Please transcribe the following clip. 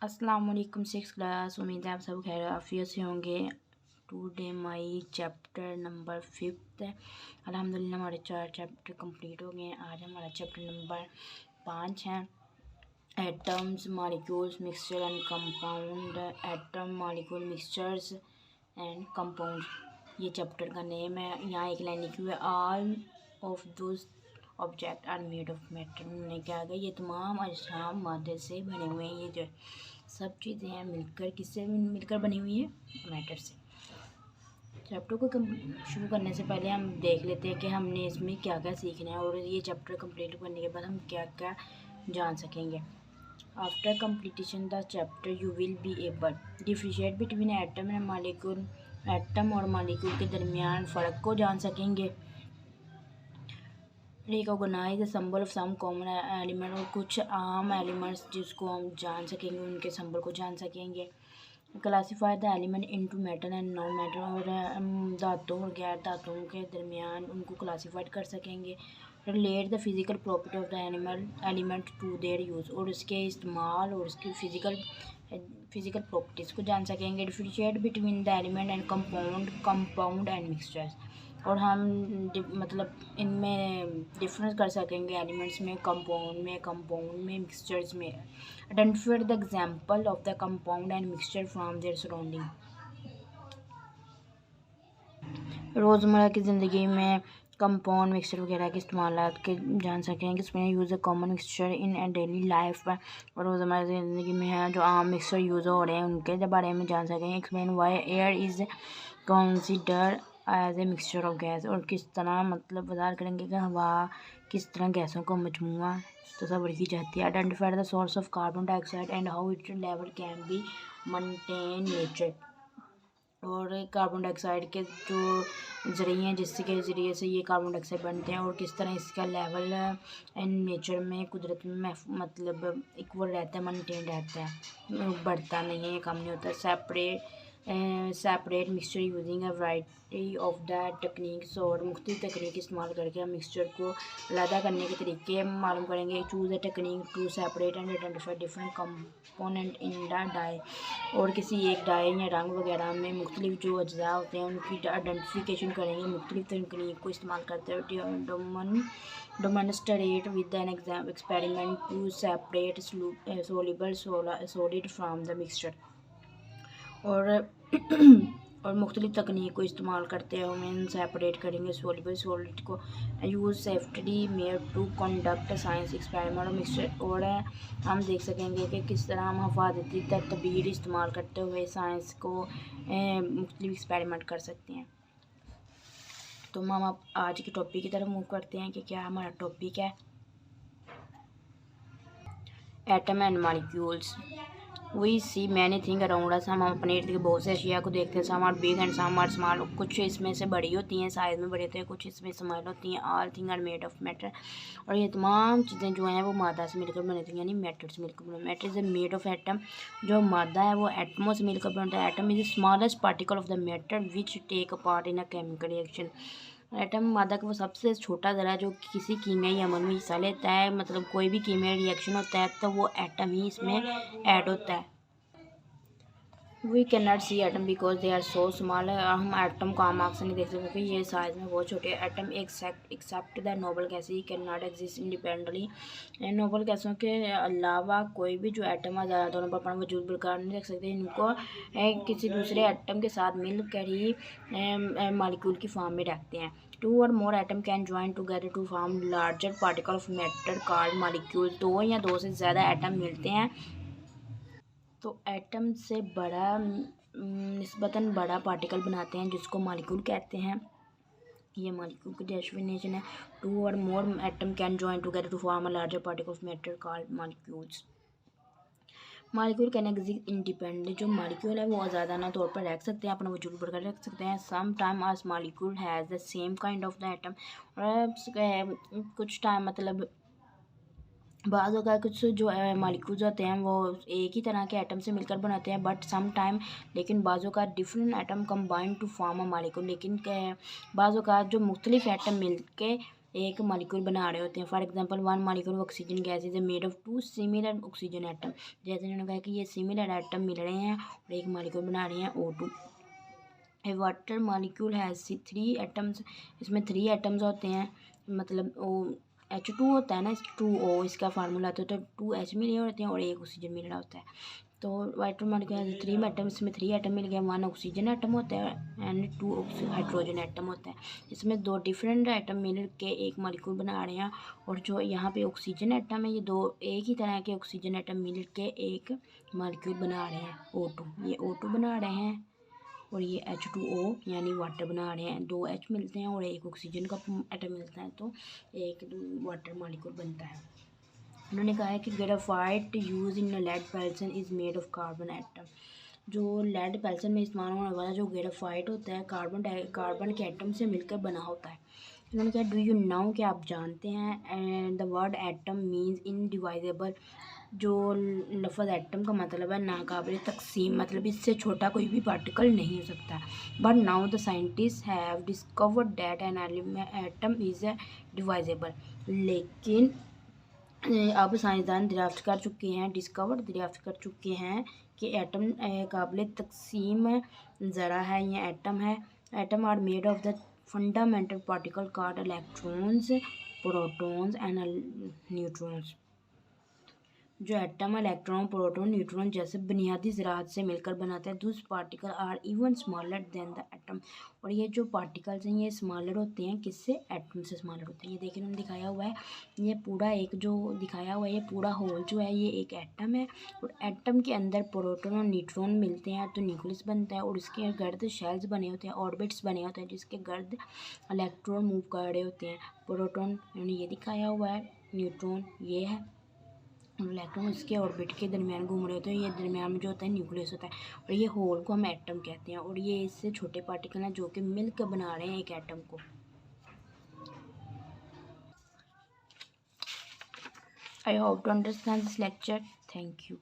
अस्सलाम वालेकुम six class. उम्मीद है आप सब खैर आफियत से होंगे। टुडे माई चैप्टर नंबर 5 है। अल्हम्दुलिल्लाह हमारे 4 चैप्टर कंप्लीट हो गए हैं। आज हमारा चैप्टर नंबर 5 है। Atoms, molecules, mixture and compound. Atom, molecule, mixtures and compound ये चैप्टर का नेम है। यहाँ एक लाइन लिखी हुई है, all of those object are made of matter. उन्होंने क्या कहा, ये तमाम अजसाम मादे से बने हुए हैं। ये जो सब चीज़ें हैं मिलकर किससे मिलकर बनी हुई है, मैटर से। चैप्टर को शुरू करने से पहले हम देख लेते हैं कि हमने इसमें क्या क्या सीखना है और ये चैप्टर कंप्लीट करने के बाद हम क्या क्या जान सकेंगे। After completion the chapter you will be able differentiate between atom and molecule. Atom और मॉलिक्यूल के दरमियान फ़र्क को जान सकेंगे। Recognise the symbol of some common element, और कुछ आम एलिमेंट्स जिसको हम जान सकेंगे, उनके सिंबल को जान सकेंगे। Classify the element into metal and non metal, और धातुओं और गैर धातुओं के दरमियान उनको क्लासीफाइड कर सकेंगे। Relate the physical property of the element to their use, और उसके इस्तेमाल और उसकी फिजिकल प्रॉपर्टीज़ को जान सकेंगे। Differentiate between the element and compound and mixtures, और हम मतलब इनमें डिफरेंस कर सकेंगे एलिमेंट्स में, कंपाउंड में, मिक्सचर्स में। Identify the example of the compound and mixture from their surrounding. रोज़मर्रा की ज़िंदगी में कंपाउंड मिक्सचर वगैरह के इस्तेमाल के जान सकेंगे। इसमें use common mixture in daily life पर, और रोज़मर्रा की ज़िंदगी में है जो आम मिक्सचर यूज़ हो रहे हैं उनके बारे में जान सकेंगे। Explain why air is consider as a mixture of gas, और किस तरह मतलब वज़ाहत करेंगे कि हवा किस तरह गैसों का मजमूआ तस्वर की जाती है। Identify the source of carbon dioxide and how it level can be maintain nature, और कार्बन डाइऑक्साइड के जो ज़रिए हैं जिसके ज़रिए से ये कार्बन डाइऑक्साइड बनते हैं, और किस तरह इसका लेवल इन नेचर में, कुदरत में मतलब इक्वल रहता है, मेंटेन रहता है, बढ़ता नहीं है, कम नहीं होता। Separate mixture using a variety of the techniques, और मुख्तलिफ तकनीक इस्तेमाल करके हम मिक्सचर को अलहदा करने के तरीके मालूम करेंगे। Choose the technique to separate and identify different component in the dye, और किसी एक डाई या रंग वगैरह में मुख्तलिफ जो अज्जा होते हैं उनकी आइडेंटिफिकेशन करेंगे मुख्तलिफ तकनीक को इस्तेमाल करते हुए। Demonstrate with an experiment to separate soluble solid from the mixture, और मुख्तलिफ तकनीक को इस्तेमाल करते हुए हम सेपरेट करेंगे सोल्यूबल सॉलिड को। Use safety made to conduct science experiment और मिक्सचर, और हम देख सकेंगे कि किस तरह हम हिफाजती तदबीर इस्तेमाल करते हुए साइंस को मुख्तलिफ एक्सपेरिमेंट कर सकते हैं। तो हम अब आज की टॉपिक की तरफ मूव करते हैं कि क्या हमारा टॉपिक है, atom and molecules. We see many thing around us, हम अपने इर्द गिर्द बहुत से अशिया को देखते हैं। Some are big and some are small, कुछ इसमें से बड़ी होती हैं, साइज़ में बड़ी होती हैं, कुछ इसमें स्मॉल होती हैं। All thing are made of matter, और ये तमाम चीज़ें जो हैं वो मादा से मिलकर बनी थी, यानी मैटर से मिलकर बनी। Matter is made of atom, जो मादा है वो एटमों से मिलकर बनता है। Atom is the smallest particle of the matter which take part in a chemical reaction. Atom मादा का वो सबसे छोटा ज़रा जो किसी कीमियाई अमल में हिस्सा लेता है, मतलब कोई भी कीमियाई रिएक्शन होता है तो वो एटम ही इसमें ऐड होता है। We can not see atom because they are so small, हम एटम को आम आँख से नहीं देख सकते क्योंकि ये साइज में बहुत छोटे हैं। Atom except the noble gases ही can not exist independently. Noble गैसों के अलावा कोई भी जो एटम है ज़्यादा दोनों पर अपना वजूद बरकरार नहीं रख सकते। इनको किसी दूसरे एटम के साथ मिलकर ही मॉलिक्यूल की फॉर्म में रखते हैं। Two or more atom can join together to form larger particle of matter called molecule. दो या दो से ज़्यादा एटम मिलते हैं तो एटम से बड़ा निस्बतन बड़ा पार्टिकल बनाते हैं जिसको मॉलिक्यूल कहते हैं। ये मॉलिक्यूल की डेफिनेशन है। Two or more atom can join together to form a larger particle of matter called molecules. Molecule can exist independently, जो मॉलिक्यूल है वो आज़ादाना तौर पर रह सकते हैं, अपना वजूद बढ़कर रख सकते हैं। Some time as molecule has the same kind of the atom, और कुछ टाइम मतलब बाज़ का कुछ जो मॉलिक्यूल्स होते हैं वो एक ही तरह के एटम से मिलकर बनाते हैं, बट सम टाइम लेकिन बाज़ों का different atom combine to form a molecule, लेकिन बाज़ों का जो मुख्तलिफ एटम मिल के एक मॉलिक्यूल बना रहे होते हैं। For example one molecule of oxygen gas is made of two similar oxygen atom. जैसे उन्होंने कहा कि ये सिमिलर एटम मिल रहे हैं और एक मॉलिक्यूल बना रहे हैं O2। A water molecule has 3 atoms, इसमें 3 एटम्स होते हैं, मतलब H2 होता है ना, 2O इसका फार्मूला, तो 2H मिले होते हैं और एक ऑक्सीजन मिल रहा होता है। तो वाटर मॉलिक्यूल हैज़ 3 एटम्स में 3 एटम मिल गया, 1 ऑक्सीजन एटम होता है एंड 2 हाइड्रोजन एटम होता है। इसमें 2 डिफरेंट एटम मिल के एक मॉलिक्यूल बना रहे हैं और जो यहाँ पे ऑक्सीजन एटम है ये 2 एक ही तरह के ऑक्सीजन एटम मिल के एक मॉलिक्यूल बना रहे हैं O2। ये O2 बना रहे हैं और ये H2O यानी वाटर बना रहे हैं। 2 H मिलते हैं और एक ऑक्सीजन का एटम मिलता है तो एक वाटर मॉलिक्यूल बनता है। उन्होंने कहा है कि graphite use in lead pencil is made of carbon atom. जो लेड पेल्सन में इस्तेमाल होने वाला जो ग्रेफाइट होता है कार्बन के एटम से मिलकर बना होता है। उन्होंने कहा डू यू नो, कि आप जानते हैं the word atom means indivisible. जो लफ्ज़ एटम का मतलब है नाकाबिल तकसीम, मतलब इससे छोटा कोई भी पार्टिकल नहीं हो सकता। But now the scientist have discovered that an atom is divisible. लेकिन अब साइंसदान दरियाफ्त कर चुके हैं कि एटम काबिल तकसीम ज़रा है, ये एटम है। Atom are made of the fundamental particle called electrons, protons and neutrons. जो एटम इलेक्ट्रॉन, प्रोटॉन, न्यूट्रॉन जैसे बुनियादी ज़रात से मिलकर बनाता है। These particle are even smaller than the atom. और ये जो पार्टिकल्स हैं ये स्मॉलर होते हैं, किससे? एटम से स्मॉलर होते हैं। ये देखिए उन्होंने दिखाया हुआ है, ये पूरा एक जो दिखाया हुआ है ये पूरा होल जो है ये एक एटम है और एटम के अंदर प्रोटॉन और न्यूट्रॉन मिलते हैं तो न्यूक्लियस बनता है और इसके गर्द शेल्स बने होते हैं, ऑर्बिट्स बने होते हैं जिसके गर्द इलेक्ट्रॉन मूव कर रहे होते हैं। प्रोटॉन उन्होंने ये दिखाया हुआ है, न्यूट्रॉन ये है, इलेक्ट्रॉन इसके ऑर्बिट के दरमियान घूम रहे होते हैं। ये दरमियान में जो होता है न्यूक्लियस होता है और ये होल को हम एटम कहते हैं और ये इससे छोटे पार्टिकल हैं जो कि मिलकर बना रहे हैं एक एटम को। I hope to understand this lecture. Thank you.